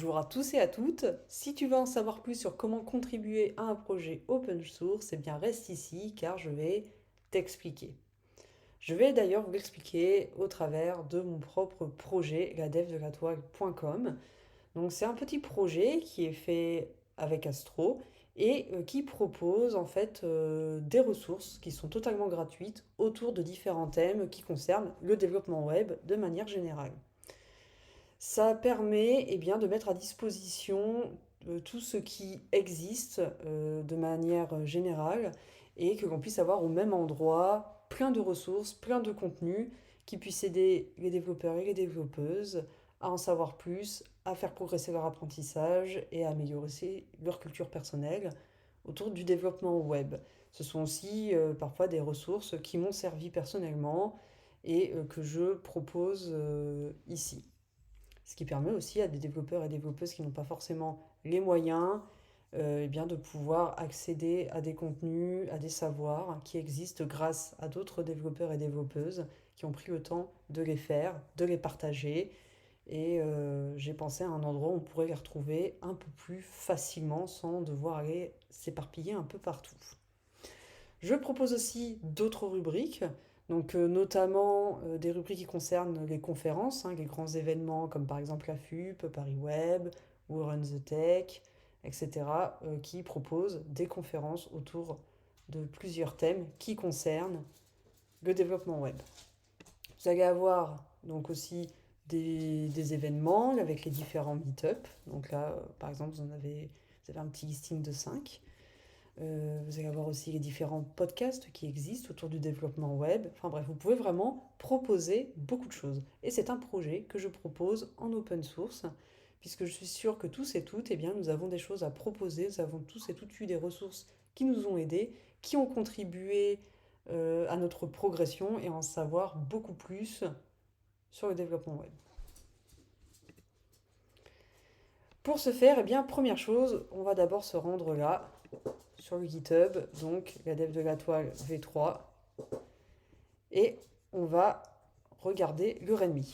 Bonjour à tous et à toutes. Si tu veux en savoir plus sur comment contribuer à un projet open source, eh bien reste ici car je vais t'expliquer. Je vais d'ailleurs vous l'expliquer au travers de mon propre projet, ladevdelatoile.com. Donc c'est un petit projet qui est fait avec Astro et qui propose en fait des ressources qui sont totalement gratuites autour de différents thèmes qui concernent le développement web de manière générale. Ça permet de mettre à disposition tout ce qui existe de manière générale et que l'on puisse avoir au même endroit plein de ressources, plein de contenus qui puissent aider les développeurs et les développeuses à en savoir plus, à faire progresser leur apprentissage et à améliorer leur culture personnelle autour du développement web. Ce sont aussi parfois des ressources qui m'ont servi personnellement et que je propose ici. Ce qui permet aussi à des développeurs et développeuses qui n'ont pas forcément les moyens de pouvoir accéder à des contenus, à des savoirs qui existent grâce à d'autres développeurs et développeuses qui ont pris le temps de les faire, de les partager. Et j'ai pensé à un endroit où on pourrait les retrouver un peu plus facilement sans devoir aller s'éparpiller un peu partout. Je propose aussi d'autres rubriques, donc notamment des rubriques qui concernent les conférences, les grands événements comme par exemple la FUP, Paris Web, ou Run the Tech, etc., qui proposent des conférences autour de plusieurs thèmes qui concernent le développement web. Vous allez avoir donc aussi des événements avec les différents meet-up. Donc là, par exemple, vous avez un petit listing de 5. Vous allez avoir aussi les différents podcasts qui existent autour du développement web. Enfin bref, vous pouvez vraiment proposer beaucoup de choses. Et c'est un projet que je propose en open source, puisque je suis sûre que tous et toutes, nous avons des choses à proposer. Nous avons tous et toutes eu des ressources qui nous ont aidés, qui ont contribué à notre progression et en savoir beaucoup plus sur le développement web. Pour ce faire, première chose, on va d'abord se rendre là, sur le GitHub, donc la dev de la toile V3, et on va regarder le README.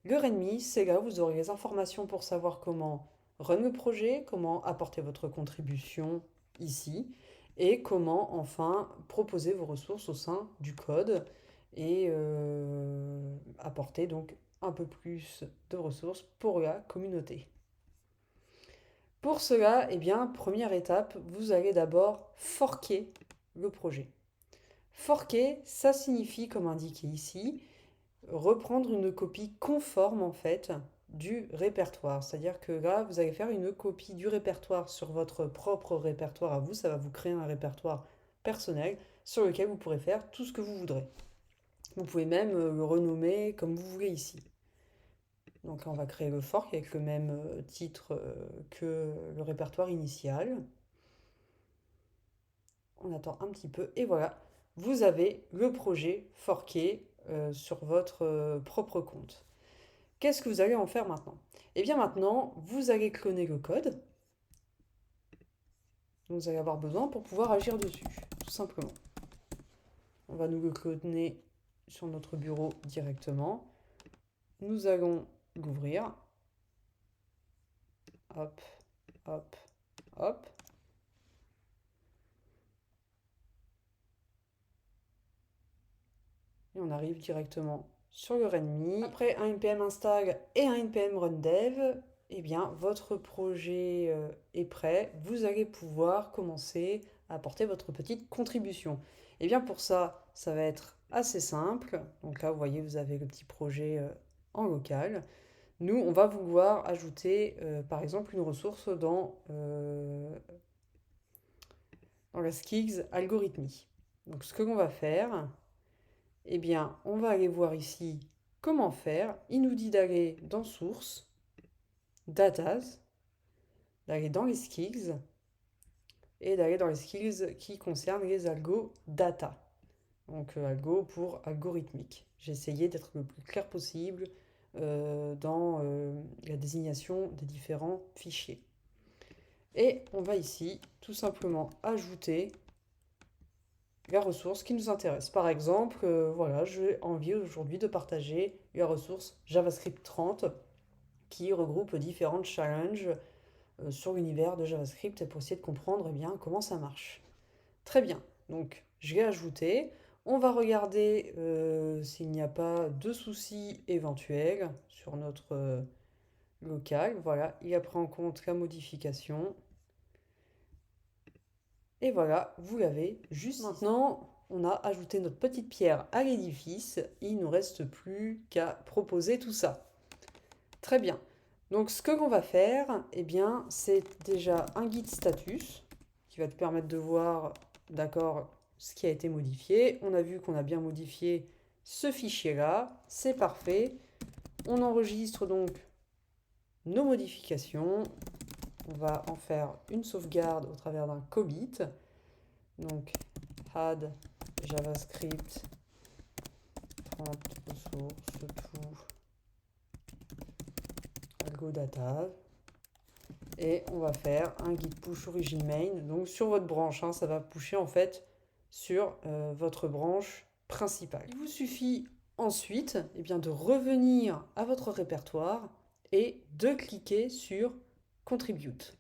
Le README, c'est là où vous aurez les informations pour savoir comment run le projet, comment apporter votre contribution ici, et comment enfin proposer vos ressources au sein du code et apporter donc un peu plus de ressources pour la communauté. Pour cela, première étape, vous allez d'abord forker le projet. Forker, ça signifie, comme indiqué ici, reprendre une copie conforme en fait du répertoire. C'est-à-dire que là, vous allez faire une copie du répertoire sur votre propre répertoire à vous. Ça va vous créer un répertoire personnel sur lequel vous pourrez faire tout ce que vous voudrez. Vous pouvez même le renommer comme vous voulez ici. Donc là, on va créer le fork avec le même titre que le répertoire initial. On attend un petit peu et voilà, vous avez le projet forké sur votre propre compte. Qu'est-ce que vous allez en faire maintenant? Eh bien maintenant, vous allez cloner le code dont vous allez avoir besoin pour pouvoir agir dessus, tout simplement. On va nous le cloner sur notre bureau directement. Nous allons l'ouvrir. Hop, hop, hop. Et on arrive directement sur le README. Après un npm install et un npm run dev, votre projet est prêt. Vous allez pouvoir commencer à apporter votre petite contribution. Pour ça, ça va être assez simple. Donc là, vous voyez, vous avez le petit projet en local. Nous, on va vouloir ajouter, par exemple, une ressource dans la skills algorithmie. Donc, ce que l'on va faire, on va aller voir ici comment faire. Il nous dit d'aller dans Source, Datas, d'aller dans les skills et d'aller dans les skills qui concernent les algos data. Donc algo pour algorithmique. J'ai essayé d'être le plus clair possible dans la désignation des différents fichiers. Et on va ici tout simplement ajouter la ressource qui nous intéresse. Par exemple, voilà, j'ai envie aujourd'hui de partager la ressource JavaScript 30 qui regroupe différentes challenges sur l'univers de JavaScript pour essayer de comprendre bien comment ça marche. Très bien, donc je l'ai ajouté. On va regarder s'il n'y a pas de soucis éventuels sur notre local. Voilà, il a pris en compte la modification. Et voilà, vous l'avez juste ici. Maintenant, on a ajouté notre petite pierre à l'édifice. Il ne nous reste plus qu'à proposer tout ça. Très bien. Donc ce que l'on va faire, eh bien, c'est déjà un guide status qui va te permettre de voir, d'accord, ce qui a été modifié. On a vu qu'on a bien modifié ce fichier-là. C'est parfait. On enregistre donc nos modifications. On va en faire une sauvegarde au travers d'un commit. Donc, add JavaScript 30 ressources tout algo data. Et on va faire un git push origin main. Donc sur votre branche, ça va pusher en fait sur votre branche principale. Il vous suffit ensuite bien, de revenir à votre répertoire et de cliquer sur Contribute.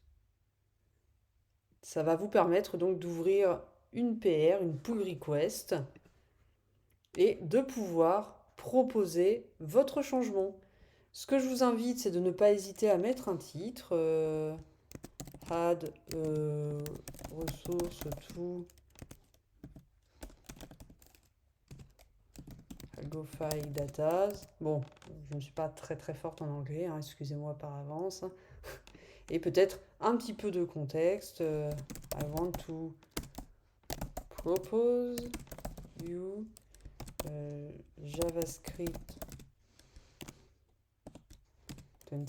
Ça va vous permettre donc d'ouvrir une PR, une pull request, et de pouvoir proposer votre changement. Ce que je vous invite, c'est de ne pas hésiter à mettre un titre. Add ressources to algo file datas. Bon, je ne suis pas très forte en anglais, excusez-moi par avance. Et peut-être un petit peu de contexte. I want to propose you JavaScript 20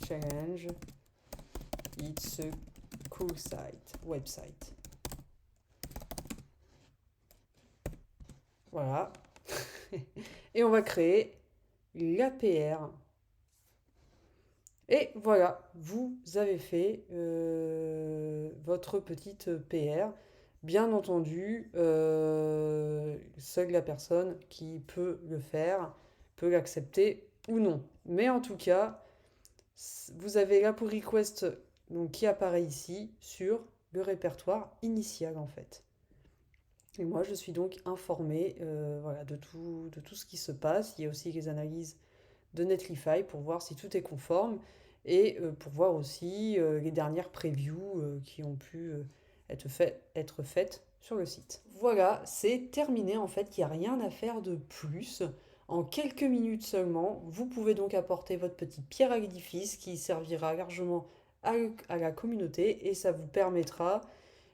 challenge. It's a cool website. Voilà. Et on va créer l'APR. Et voilà, vous avez fait votre petite PR. Bien entendu, seule la personne qui peut le faire peut l'accepter ou non. Mais en tout cas, vous avez la pull request donc, qui apparaît ici sur le répertoire initial en fait. Et moi, je suis donc informée voilà, de tout ce qui se passe. Il y a aussi les analyses de Netlify pour voir si tout est conforme et pour voir aussi les dernières previews qui ont pu être faites sur le site. Voilà, c'est terminé en fait, il n'y a rien à faire de plus. En quelques minutes seulement, vous pouvez donc apporter votre petite pierre à l'édifice qui servira largement à la communauté et ça vous permettra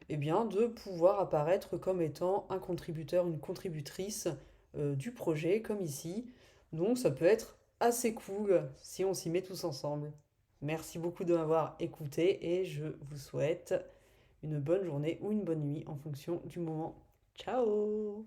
bien, de pouvoir apparaître comme étant un contributeur, une contributrice du projet, comme ici. Donc ça peut être assez cool si on s'y met tous ensemble. Merci beaucoup de m'avoir écouté et je vous souhaite une bonne journée ou une bonne nuit en fonction du moment. Ciao!